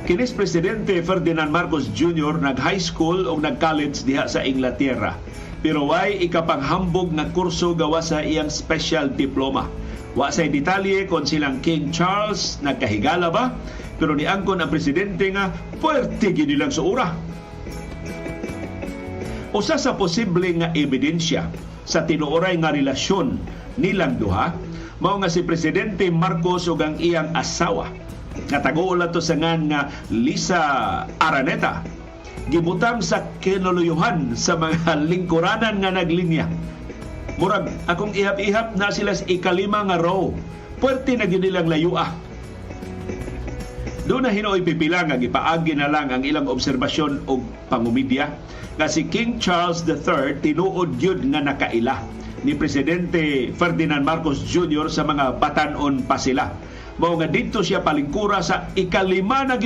Kinis Presidente Ferdinand Marcos Jr. nag-high school o nag-college diha sa Inglaterra. Pero way ikapanghambog nga kurso gawa sa iyang special diploma. Wa say detalye kung silang King Charles nagkahigala ba, pero niangkon ang presidente nga puwerte gid nilang suura. Usa sa posible nga ebidensya sa tinuoray nga relasyon nilang duha mao nga si Presidente Marcos ug ang iyang asawa nga taguol ato sa ngan nga Lisa Araneta gibutang sa kinuluyuhan sa mga lingkuranan nga naglinya. Murag akong ihap-ihap na sila sa ikalima nga row. Puwerte na gyud nilang layua. Doon na hinuoy pipila nga gipaagi na lang ang ilang obserbasyon o pangumidya nga si King Charles III tinuod gyud nga nakaila ni Presidente Ferdinand Marcos Jr. sa mga batan-on pa sila. Mao nga dito siya palingkura sa ikalima na